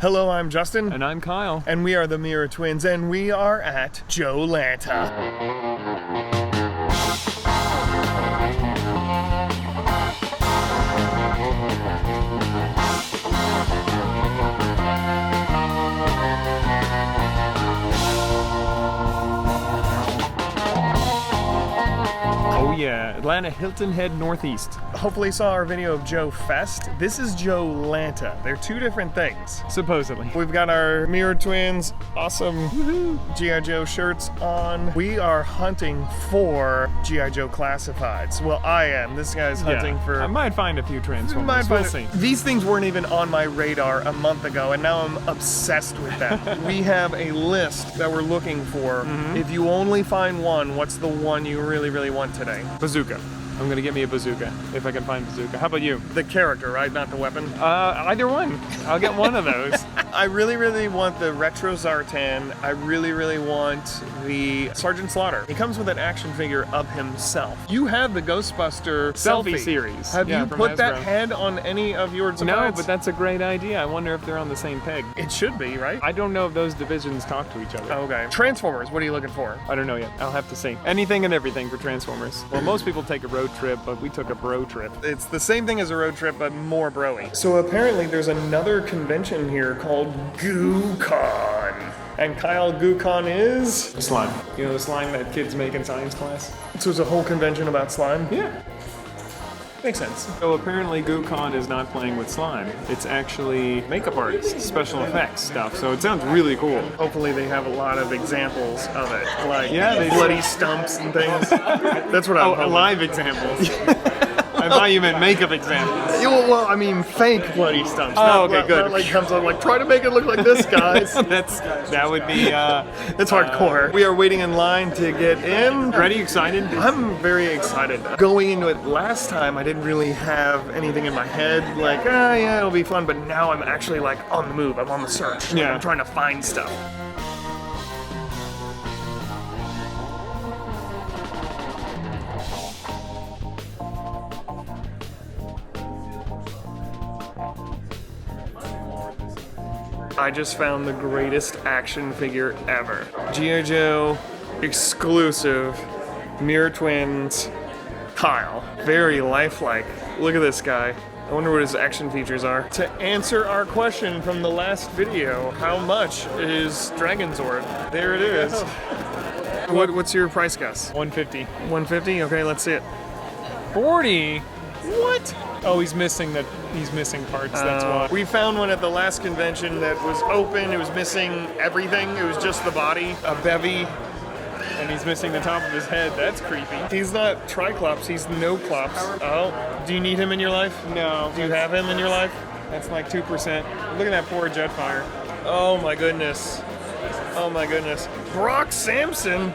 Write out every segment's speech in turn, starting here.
Hello, I'm Justin. And I'm Kyle. And we are the Mirror Twins, and we are at JoeLanta. Oh yeah, Atlanta Hilton Head Northeast. Hopefully saw our video of Joe Fest. This is JoeLanta. They're two different things. Supposedly. We've got our Mirror Twins awesome G.I. Joe shirts on. We are hunting for G.I. Joe classifieds. Well, I am. This guy's hunting for... I might find a few Transformers. We'll see. These things weren't even on my radar a month ago, and now I'm obsessed with them. We have a list that we're looking for. If you only find one, what's the one you really want today? Bazooka. I'm gonna get me a bazooka, if I can find bazooka. How about you? The character, right? Not the weapon? Either one. I'll get one of those. I really want the Retro Zartan. I really want the Sergeant Slaughter. He comes with an action figure of himself. You have the Ghostbuster Selfie series. Have you put that Hasbro. head on any of your supplies? No, but that's a great idea. I wonder if they're on the same peg. It should be, right? I don't know if those divisions talk to each other. Okay. Transformers, what are you looking for? I don't know yet. I'll have to see. Anything and everything for Transformers. Well, most people take a road trip, but we took a bro trip. It's the same thing as a road trip, but more broy. So apparently there's another convention here called GooCon. And Kyle, GooCon is? Slime. You know the slime that kids make in science class? So it's a whole convention about slime? Yeah. Makes sense. So apparently GooCon is not playing with slime. It's actually makeup artists, special effects stuff. So it sounds really cool. Hopefully they have a lot of examples of it. Like they bloody stumps and things. That's what I'm hoping. Live examples. I thought you meant makeup examples. Yeah, well, I mean fake bloody stumps. Oh, okay, good. Not like comes on like, try to make it look like this, guys. That would be... That's hardcore. We are waiting in line to get in. Ready? Excited? I'm very excited. Going into it last time, I didn't really have anything in my head. Like, yeah, it'll be fun. But now I'm actually like on the move. I'm on the search. Yeah. I'm trying to find stuff. I just found the greatest action figure ever. G.I. Joe exclusive Mirror Twins Kyle. Very lifelike. Look at this guy. I wonder what his action features are. To answer our question from the last video, how much is Dragon Zord? There it is. What's your price guess? $150. $150? Okay, let's see it. $40? What? Oh, he's missing parts, that's why. We found one at the last convention that was open. It was missing everything. It was just the body, a bevy. And he's missing the top of his head. That's creepy. He's not Triclops, he's no-clops. Oh, do you need him in your life? No. Do you have him in your life? That's like 2%. Look at that poor Jetfire. Oh my goodness. Oh my goodness. Brock Samson.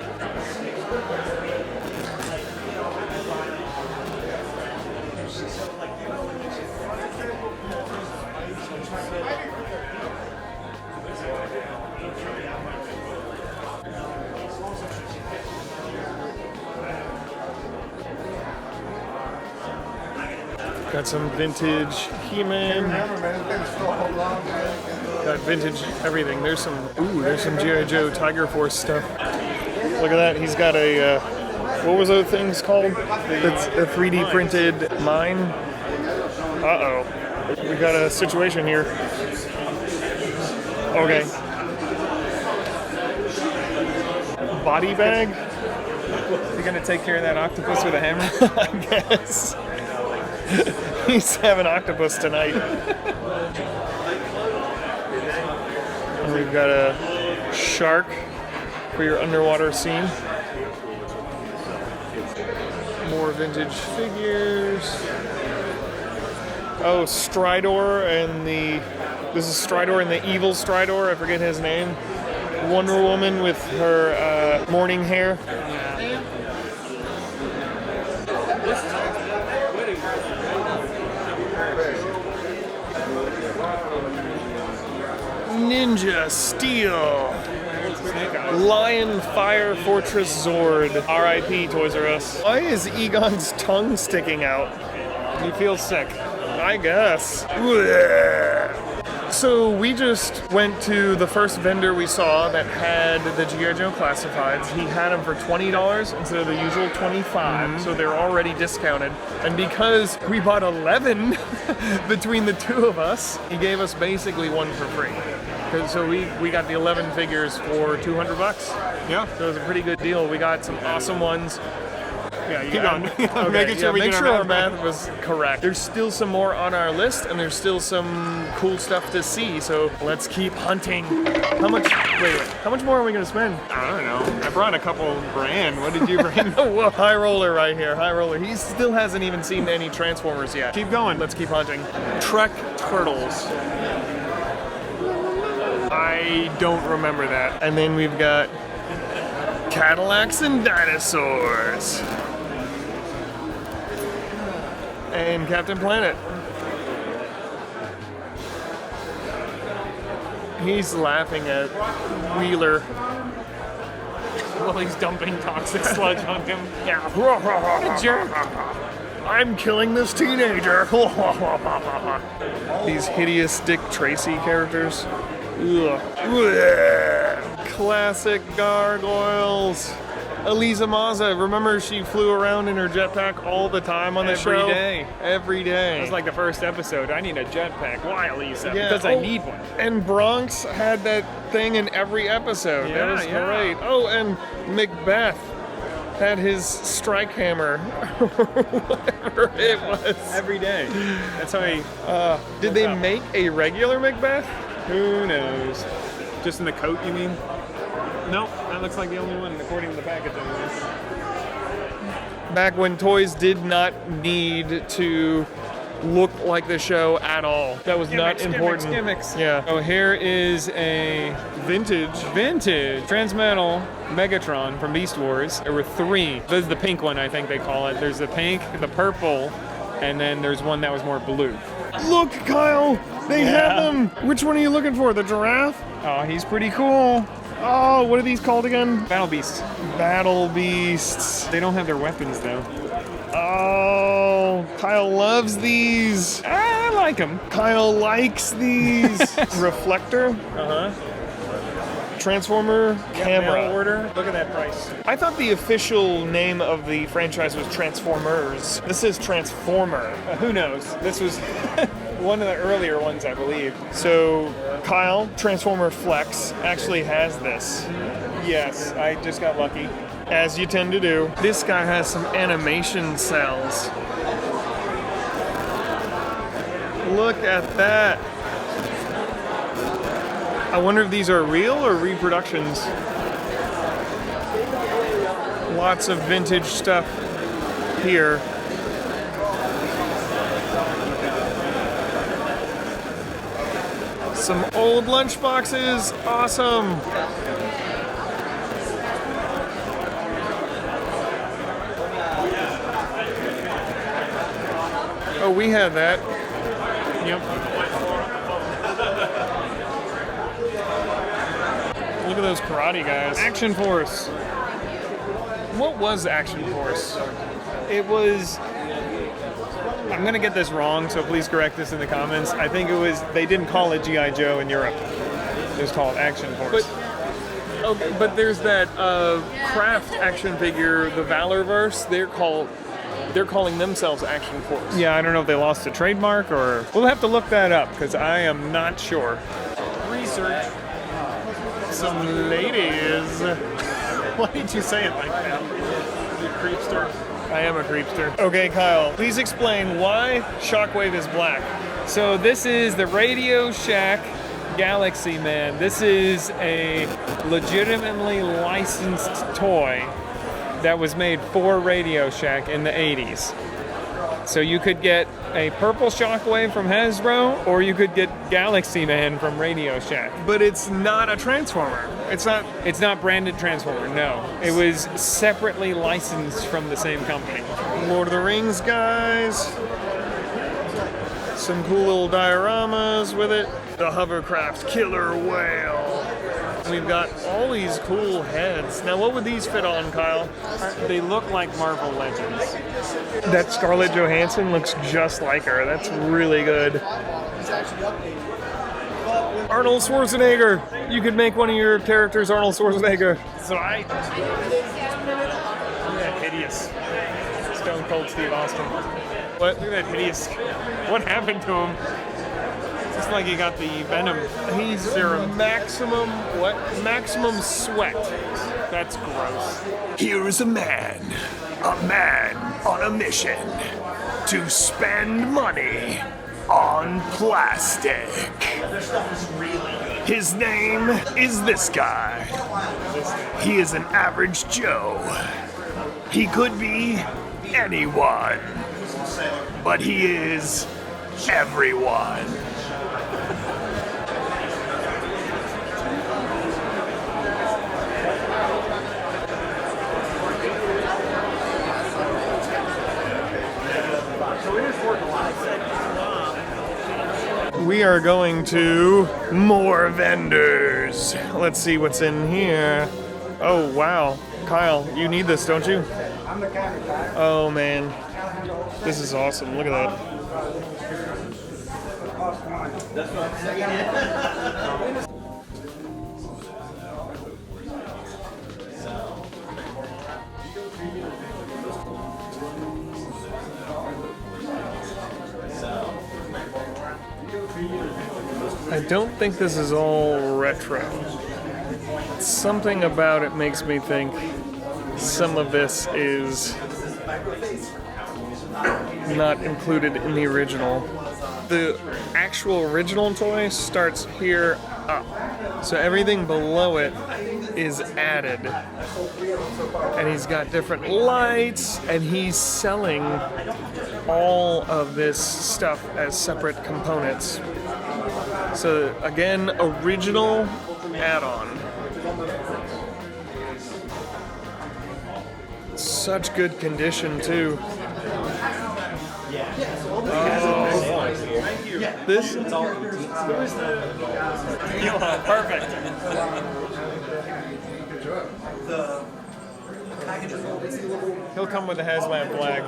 Got some vintage He-Man. Got vintage everything. There's some G.I. Joe Tiger Force stuff. Look at that. He's got a, what was those things called? It's a 3D printed mine. Uh-oh. We got a situation here. Okay. Body bag? You gonna take care of that octopus with a hammer? I guess. He's having octopus tonight. And we've got a shark for your underwater scene. More vintage figures. Oh, Stridor and this is Stridor and the evil Stridor, I forget his name. Wonder Woman with her morning hair. Ninja Steel. Lion Fire Fortress Zord. R.I.P. Toys R Us. Why is Egon's tongue sticking out? He feels sick. I guess. So we just went to the first vendor we saw that had the G.I. Joe classifieds. He had them for $20 instead of the usual $25, so they're already discounted. And because we bought 11 between the two of us, he gave us basically one for free. So we got the 11 figures for $200. Yeah. So it was a pretty good deal. We got some awesome ones. Yeah, you Keep got going. Making sure we make get sure our our math was correct. There's still some more on our list, and there's still some cool stuff to see. So let's keep hunting. How much? Wait. How much more are we gonna spend? I don't know. I brought a couple grand. What did you bring? Whoa, high roller right here. High roller. He still hasn't even seen any Transformers yet. Keep going. Let's keep hunting. Trek Turtles. I don't remember that. And then we've got Cadillacs and Dinosaurs. And Captain Planet. He's laughing at Wheeler. Well, he's dumping toxic sludge on him. Yeah. Jerk. I'm killing this teenager. These hideous Dick Tracy characters. Ugh. Classic gargoyles. Elisa Mazza, remember she flew around in her jetpack all the time on the show? Every day. Every day. That was like the first episode. I need a jetpack. Why, Lisa? Yeah. Because I need one. And Bronx had that thing in every episode. That was great. Oh, and Macbeth had his strike hammer. Whatever it was. Every day. That's how he... Did they make a regular Macbeth? Who knows? Just in the coat, you mean? Nope, that looks like the only one according to the package anyways. Back when toys did not need to look like the show at all. That was not important. Gimmicks. Yeah. Oh, here is a vintage Transmetal Megatron from Beast Wars. There were 3. This is the pink one, I think they call it. There's the pink, the purple, and then there's one that was more blue. Look, Kyle! They have them! Which one are you looking for? The giraffe? Oh, he's pretty cool. Oh, what are these called again? Battle Beasts. Battle Beasts. They don't have their weapons, though. Oh, Kyle loves these. I like them. Kyle likes these. Reflector. Uh-huh. Transformer camera. Mail order. Look at that price. I thought the official name of the franchise was Transformers. This is Transformer. Who knows? This was one of the earlier ones, I believe. So Kyle, Transformer Flex, actually has this. Yes, I just got lucky. As you tend to do. This guy has some animation cells. Look at that. I wonder if these are real or reproductions. Lots of vintage stuff here. Some old lunchboxes. Awesome. Oh, we had that. Yep. Look at those karate guys. Action Force. What was Action Force? It was... I'm going to get this wrong, so please correct this in the comments. I think it was... They didn't call it G.I. Joe in Europe. It was called Action Force. But there's that Kraft action figure, the Valorverse. They're calling themselves Action Force. Yeah, I don't know if they lost a trademark or... We'll have to look that up, because I am not sure. Research. Some ladies. Why did you say it like that? You creepster. I am a creepster. Okay, Kyle, please explain why Shockwave is black. So this is the Radio Shack Galaxy Man. This is a legitimately licensed toy that was made for Radio Shack in the 80s. So you could get a purple Shockwave from Hasbro, or you could get Galaxy Man from Radio Shack. But it's not a Transformer. It's not branded Transformer, no. It was separately licensed from the same company. Lord of the Rings guys. Some cool little dioramas with it. The Hovercraft Killer Whale. We've got all these cool heads. Now, what would these fit on, Kyle? They look like Marvel Legends. That Scarlett Johansson looks just like her. That's really good. Arnold Schwarzenegger. You could make one of your characters Arnold Schwarzenegger. So yeah, hideous. Stone Cold Steve Austin. What? Look at that hideous. What happened to him? It's just like he got the venom. He's maximum sweat. That's gross. Here is a man on a mission to spend money on plastic. His name is this guy. He is an average Joe. He could be anyone, but he is everyone. We are going to more vendors. Let's see what's in here. Oh, wow. Kyle, you need this, don't you? I'm the counter guy. Oh, man. This is awesome. Look at that. I don't think this is all retro. Something about it makes me think some of this is not included in the original. The actual original toy starts here up. So everything below it is added. And he's got different lights, and he's selling all of this stuff as separate components. So again, original add-on. Such good condition too. Oh, this perfect. He'll come with a HasLab flag.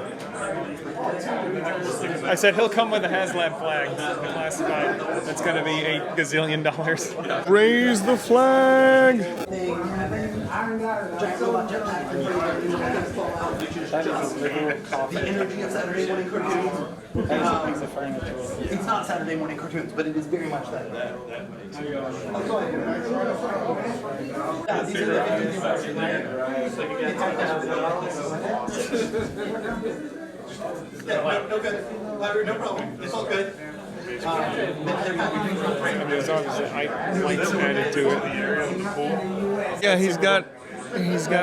I said he'll come with a HasLab flag. Classified. That's gonna be $8 gazillion. Raise the flag! The energy of Saturday morning cartoons. It's not Saturday morning cartoons, but it is very much that. No good. No problem. It's all good. There's obviously lights added to it. Yeah, he's got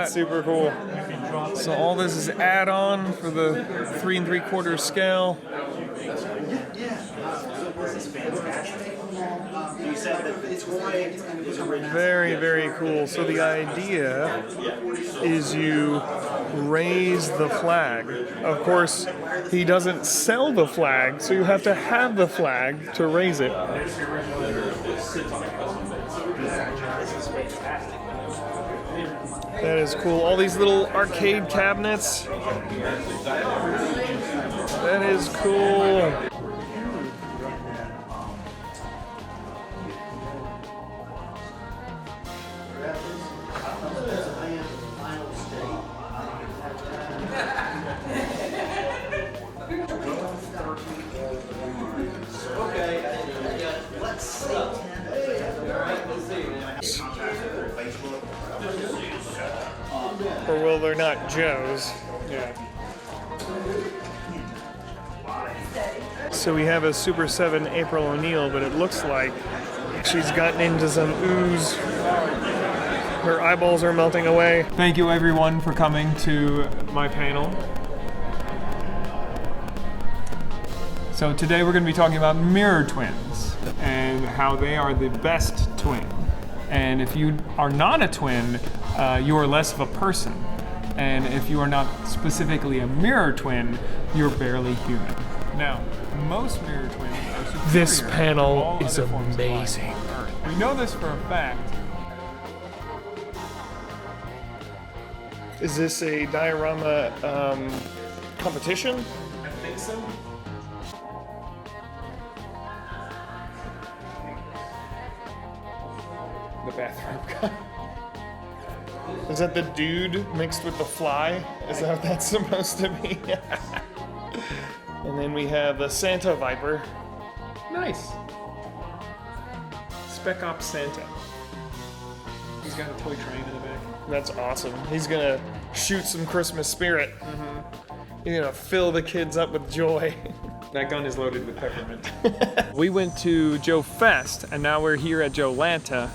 Super cool. so all this is add-on for the 3 3/4 scale. Very, very cool. So the idea is you raise the flag. Of course, he doesn't sell the flag, so you have to have the flag to raise it. That is cool. All these little arcade cabinets. That is cool. Or well, they're not Joe's. Yeah. So we have a Super 7 April O'Neil, but it looks like she's gotten into some ooze. Her eyeballs are melting away. Thank you everyone for coming to my panel. So today we're going to be talking about mirror twins and how they are the best twin. And if you are not a twin, you are less of a person. And if you are not specifically a mirror twin, you're barely human. Now, most mirror twins are superior. This to panel all is other forms of life amazing. on Earth. We know this for a fact. Is this a diorama competition? I think so. The bathroom guy. Is that the dude mixed with the fly? Is that what that's supposed to be? And then we have the Santa Viper. Nice. Spec Ops Santa. He's got a toy train in the back. That's awesome. He's gonna shoot some Christmas spirit. He's gonna fill the kids up with joy. That gun is loaded with peppermint. We went to Joe Fest, and now we're here at JoeLanta.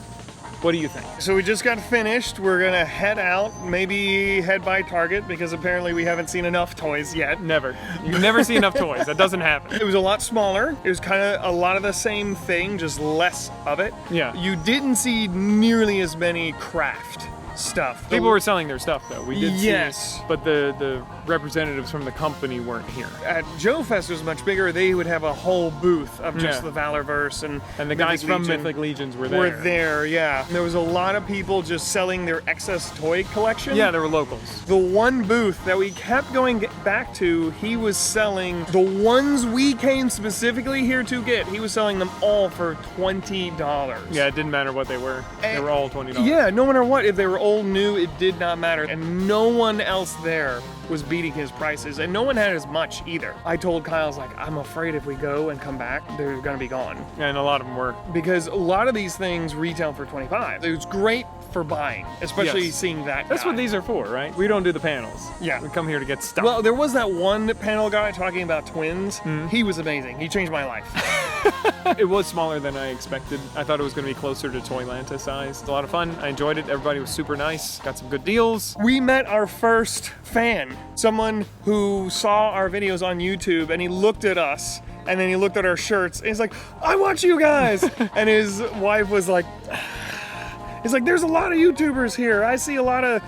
What do you think? So we just got finished. We're gonna head out, maybe head by Target, because apparently we haven't seen enough toys yet. Never. You never see enough toys. That doesn't happen. It was a lot smaller. It was kind of a lot of the same thing, just less of it. Yeah. You didn't see nearly as many craft stuff. People were selling their stuff though. We did Yes. see, but the representatives from the company weren't here. At Joe Fest was much bigger. They would have a whole booth of just Yeah. the Valorverse and And the guys Mythic from Legion Mythic Legions were there. were there, yeah. There was a lot of people just selling their excess toy collection. Yeah, they were locals. The one booth that we kept going back to, he was selling the ones we came specifically here to get. He was selling them all for $20. Yeah, it didn't matter what they were. They were all $20. Yeah, no matter what. If they were old, new, it did not matter. And no one else there was beating his prices, and no one had as much either. I told Kyle, I was like, I'm afraid if we go and come back, they're gonna be gone. And a lot of them were. Because a lot of these things retail for $25. It was great for buying, especially Yes. seeing that That's guy. what these are for, right? We don't do the panels. Yeah. We come here to get stuff. Well, there was that one panel guy talking about twins. He was amazing. He changed my life. It was smaller than I expected. I thought it was going to be closer to JoeLanta size. It's a lot of fun. I enjoyed it. Everybody was super nice. Got some good deals. We met our first fan, someone who saw our videos on YouTube, and he looked at us, and then he looked at our shirts, and he's like, I watch you guys. And his wife was like, he's like, there's a lot of YouTubers here. I see a lot of,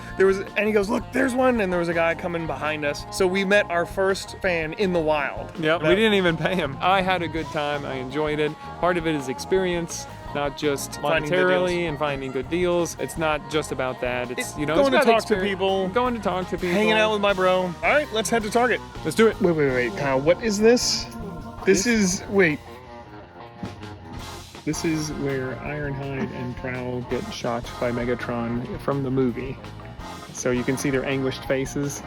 and he goes, look, there's one, and there was a guy coming behind us. So we met our first fan in the wild. Yep, we didn't even pay him. I had a good time. I enjoyed it. Part of it is experience, not just Finding good monetarily and finding good deals. It's not just about that. It's, you know, going it's to about talk to experience. people. Going to talk to people. Hanging out with my bro. All right, let's head to Target. Let's do it. Wait, Kyle, what is this? This is, wait. This is where Ironhide and Prowl get shot by Megatron from the movie. So you can see their anguished faces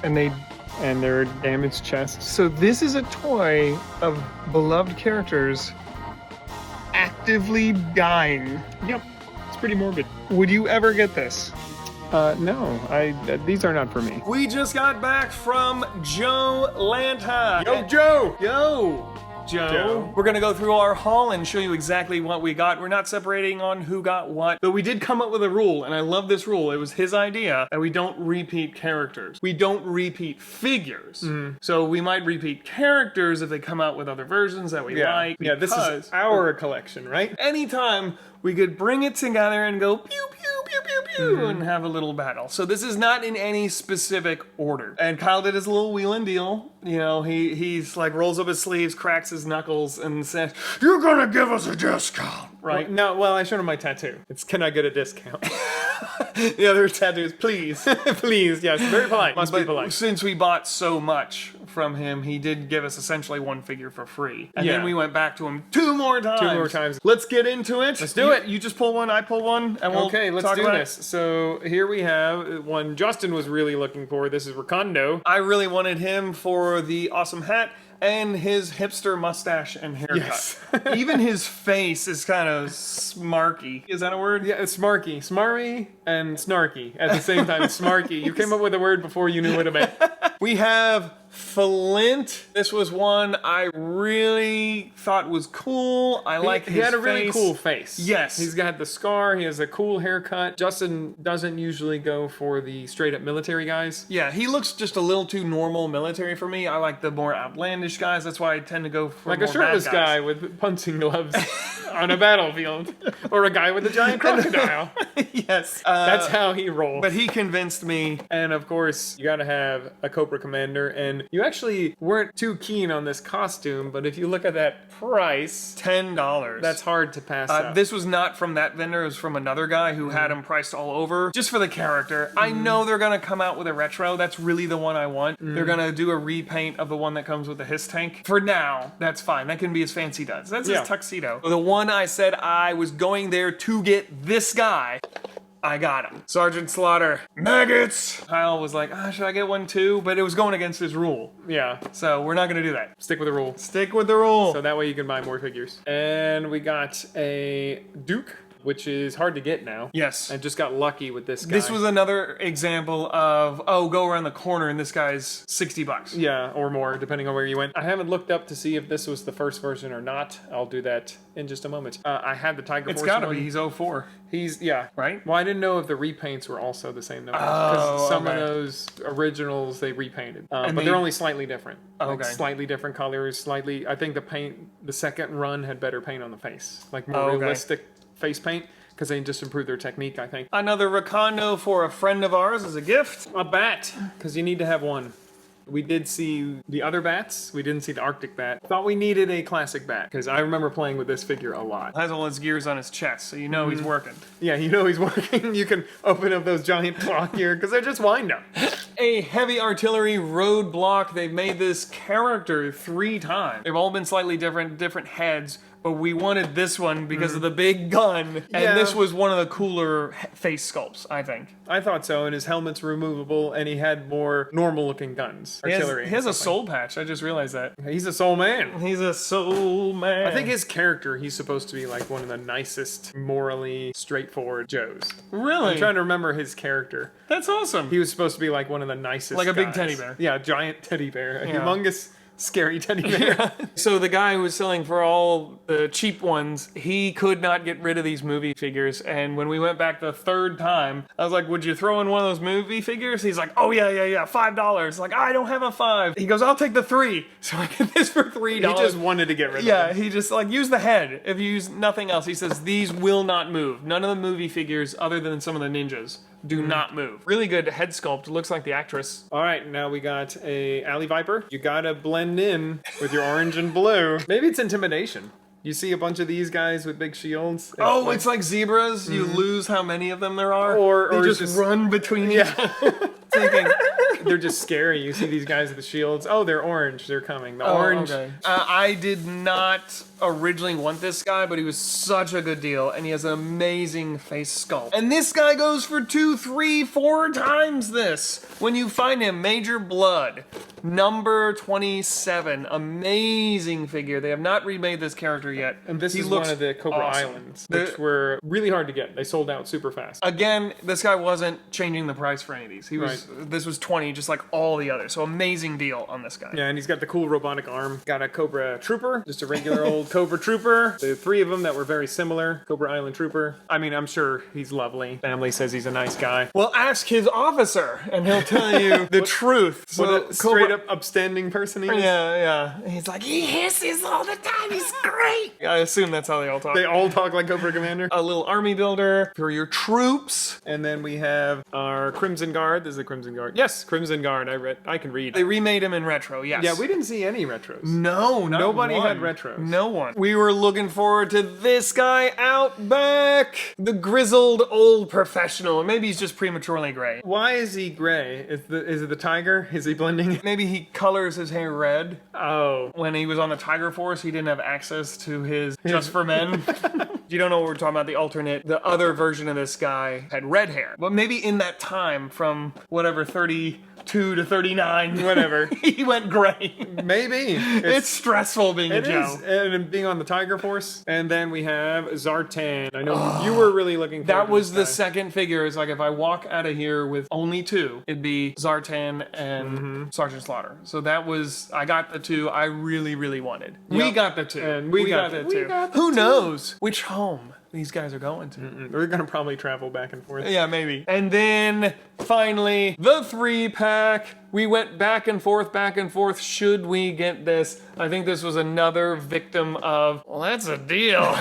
And their damaged chests. so this is a toy of beloved characters actively dying. Yep, it's pretty morbid. Would you ever get this? No, these are not for me. We just got back from JoeLanta. Yo, Joe! Yo! Joe. We're gonna go through our haul and show you exactly what we got. We're not separating on who got what, but we did come up with a rule, and I love this rule. It was his idea that we don't repeat characters. We don't repeat figures. So we might repeat characters if they come out with other versions that we like. Yeah, this because is our collection, right? anytime we could bring it together and go pew pew pew pew pew and have a little battle. So this is not in any specific order. And Kyle did his little wheel and deal. You know, he's like rolls up his sleeves, cracks his knuckles, and says, "You're gonna give us a discount, right?" Well, I showed him my tattoo. It's, can I get a discount? The other tattoo is, please. Please, yes, very polite. Must be But polite. since we bought so much from him, he did give us essentially one figure for free. And then Yeah. we went back to him two more times. Two more times. Let's get into it. Let's do it. You just pull one, I pull one, and we'll Okay, let's talk do about this. it. So here we have one Justin was really looking for. This is Rakondo. I really wanted him for the awesome hat and his hipster mustache and haircut. Yes. Even his face is kind of smarky. Is that a word? Yeah, it's smarky. Smarmy and snarky at the same time. Smarky. You came up with a word before you knew what it meant. We have Flint. This was one I really thought was cool. I like his He had a really face. cool face. Yes. He's got the scar. He has a cool haircut. Justin doesn't usually go for the straight up military guys. Yeah, he looks just a little too normal military for me. I like the more outlandish guys. That's why I tend to go for Like more a shirtless bad guys. guy with punching gloves on a battlefield. Or a guy with a giant crocodile. Yes. That's how he rolls. But he convinced me. And of course, you gotta have a Cobra Commander. And in. You actually weren't too keen on this costume, but if you look at that price, $10. that's hard to pass up. This was not from that vendor. It was from another guy who had them priced all over just for the character. I know they're gonna come out with a retro. That's really the one I want. They're gonna do a repaint of the one that comes with the Hiss tank. For now, that's fine. That can be as fancy he does. That's his tuxedo. The one I said I was going there to get this guy. I got him. Sergeant Slaughter. Maggots! Kyle was like, should I get one too? But it was going against his rule. Yeah. So we're not gonna do that. Stick with the rule. Stick with the rule. So that way you can buy more figures. And we got a Duke, which is hard to get now. Yes. I just got lucky with this guy. This was another example of, go around the corner and this guy's $60. Yeah, or more, depending on where you went. I haven't looked up to see if this was the first version or not. I'll do that in just a moment. I had the Tiger Force. It's gotta one. be, he's 04. Yeah. Right? Well, I didn't know if the repaints were also the same numbers. Oh, Because some okay. of those originals they repainted. And but they're only slightly different. Like Okay. slightly different colors, slightly. I think the second run had better paint on the face. Like more realistic face paint. Because they just improved their technique, I think. Another Rakondo for a friend of ours as a gift. A bat, because you need to have one. We did see the other bats. We didn't see the Arctic bat. Thought we needed a classic bat, because I remember playing with this figure a lot. Has all his gears on his chest, so you know he's working. Yeah, you know he's working. You can open up those giant claw gear, because they're just wind-up. A heavy artillery roadblock. They've made this character 3 times. They've all been slightly different heads. But we wanted this one because of the big gun, and this was one of the cooler face sculpts, I think. I thought so, and his helmet's removable, and he had more normal-looking guns. Artillery. He has a soul patch, I just realized that. He's a soul man. He's a soul man. I think his character, he's supposed to be like one of the nicest, morally straightforward Joes. Really? I'm trying to remember his character. That's awesome. He was supposed to be like one of the nicest Like a big guys. teddy bear. Yeah, giant teddy bear. A Yeah. humongous, scary teddy bear. So the guy who was selling for all the cheap ones, he could not get rid of these movie figures. And when we went back the 3rd time, I was like, would you throw in one of those movie figures? He's like, oh yeah, $5. Like, I don't have a 5. He goes, I'll take the 3. So I get this for $3. He just wanted to get rid of Yeah, them. he just like, use the head. If you use nothing else, he says, these will not move. None of the movie figures, other than some of the ninjas, do not move. Really good head sculpt. Looks like the actress. All right, now we got a Alley Viper. You gotta blend in with your orange and blue. Maybe it's intimidation. You see a bunch of these guys with big shields. It's like zebras. You lose how many of them there are. Or they just run between each other. Thinking, they're just scary. You see these guys with the shields. Oh, they're orange. They're coming. The orange. Okay. I did not originally want this guy, but he was such a good deal, and he has an amazing face sculpt. And this guy goes for 2, 3, 4 times this. When you find him, Major Blood, number 27, amazing figure. They have not remade this character yet. And this he is looks one of the Cobra awesome. Islands, which were really hard to get. They sold out super fast. Again, this guy wasn't changing the price for any of these. He was. This was 20, just like all the others. So amazing deal on this guy. Yeah, and he's got the cool robotic arm. Got a Cobra Trooper, just a regular old Cobra Trooper. The 3 of them that were very similar. Cobra Island Trooper. I mean, I'm sure he's lovely. Family says he's a nice guy. Well, ask his officer, and he'll tell you the truth. What a straight up upstanding person he is. Yeah. He's like, he hisses all the time. He's great. I assume that's how they all talk. They all talk like Cobra Commander. A little army builder for your troops. And then we have our Crimson Guard. This is the Crimson Guard. Yes, Crimson Guard. I can read. They remade him in retro, yes. Yeah, we didn't see any retros. No, not Nobody one. had retros. No one. We were looking forward to this guy out back. The grizzled old professional. Maybe he's just prematurely gray. Why is he gray? Is it the tiger? Is he blending? Maybe he colors his hair red. Oh. When he was on the Tiger Force, he didn't have access to his Just for Men. You don't know what we're talking about, the alternate. The other version of this guy had red hair. But maybe in that time, from whatever, 32 to 39, Whatever. he went gray. Maybe. It's stressful being a It Joe. is, and being on the Tiger Force. And then we have Zartan. I know you were really looking forward That to was the this guy. second figure. It's like if I walk out of here with only 2, it'd be Zartan and Sergeant Slaughter. So that was, I got the 2 I really, really wanted. We Yep. got the 2. And we got the 2. Who knows which home these guys are going to? We're going to probably travel back and forth. Yeah, maybe. And then finally, the 3-pack We went back and forth, back and forth. Should we get this? I think this was another victim of, well, that's a deal.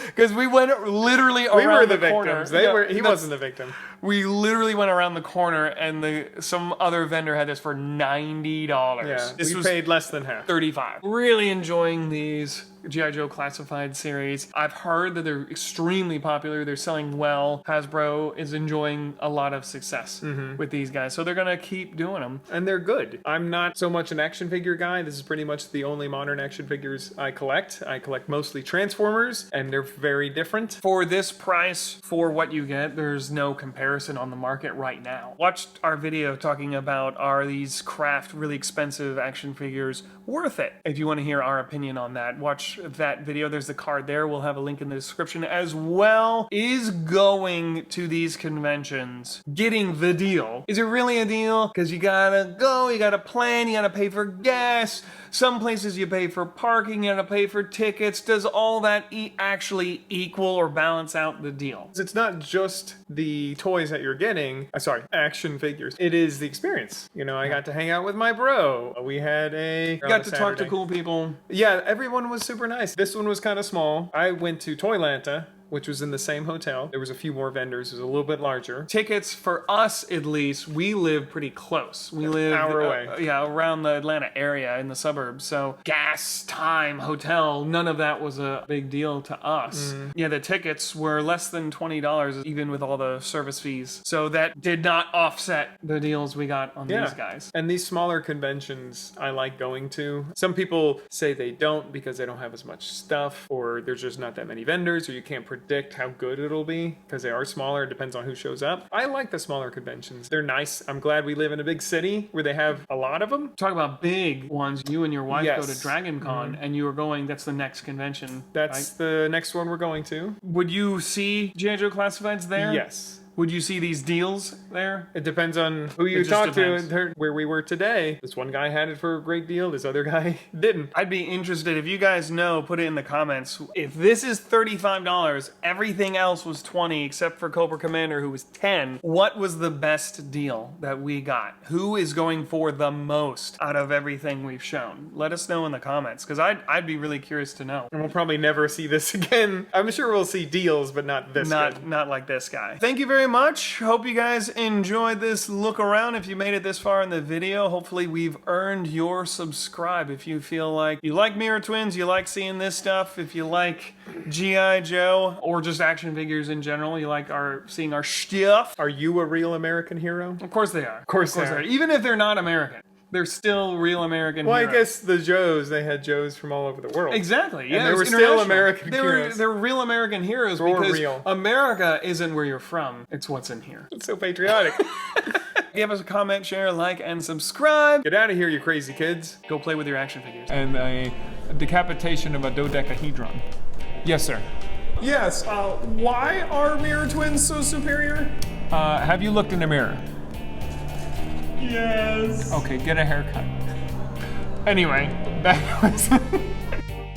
Because we went literally around We were the corner. victims. They were. He wasn't the victim. We literally went around the corner, and some other vendor had this for $90. Yeah, This we was paid less than half. $35. Really enjoying these G.I. Joe Classified series. I've heard that they're extremely popular. They're selling well. Hasbro is enjoying a lot of success with these guys, so they're gonna keep doing them. And they're good. I'm not so much an action figure guy. This is pretty much the only modern action figures I collect. I collect mostly Transformers, and they're very different. For this price, for what you get, there's no comparison on the market right now. Watch our video talking about, are these craft really expensive action figures worth it? If you want to hear our opinion on that, watch that video. There's the card there. We'll have a link in the description as well. Is going to these conventions getting the deal? Is it really a deal? Because you gotta go, you gotta plan, you gotta pay for gas. Some places you pay for parking, you gotta pay for tickets. Does all that actually equal or balance out the deal? It's not just the toys that you're getting. Sorry, action figures. It is the experience. You know, I got to hang out with my bro. We had You got to talk to cool people. Yeah, everyone was super nice. This one was kind of small. I went to JoeLanta, which was in the same hotel. There was a few more vendors. It was a little bit larger. Tickets, for us at least, we live pretty close. We live hour away. Around the Atlanta area in the suburbs. So gas, time, hotel, none of that was a big deal to us. Yeah, the tickets were less than $20, even with all the service fees. So that did not offset the deals we got on these guys. And these smaller conventions I like going to. Some people say they don't because they don't have as much stuff, or there's just not that many vendors, or you can't predict how good it'll be because they are smaller. It depends on who shows up. I like the smaller conventions. They're nice. I'm glad we live in a big city where they have a lot of them. Talk about big ones. You and your wife go to Dragon Con, and you were going, that's the next convention. That's the next one we're going to. Would you see G.I. Joe Classifieds there? Yes. Would you see these deals there? It depends on who you talk to. Where we were today, this one guy had it for a great deal. This other guy didn't. I'd be interested, if you guys know, put it in the comments. If this is $35, everything else was $20 except for Cobra Commander, who was $10. What was the best deal that we got? Who is going for the most out of everything we've shown? Let us know in the comments, because I'd be really curious to know. And we'll probably never see this again. I'm sure we'll see deals, but not this good. Not like this guy. Thank you very much. Hope you guys enjoyed this look around. If you made it this far in the video, hopefully we've earned your subscribe. If you feel like you like Mirror Twins, you like seeing this stuff, if you like G.I. Joe, or just action figures in general, you like seeing our stuff. Are you a real American hero? Of course they are. Of course they are. Even if they're not American. They're still real American heroes. Well, I guess the Joes, they had Joes from all over the world. Exactly. Yeah, and they were still American heroes. They're real American heroes because America isn't where you're from. It's what's in here. It's so patriotic. Give us a comment, share, like, and subscribe. Get out of here, you crazy kids. Go play with your action figures. And a decapitation of a dodecahedron. Yes, sir. Yes, why are Mirror Twins so superior? Have you looked in the mirror? Yes. Okay, get a haircut. Anyway, that was...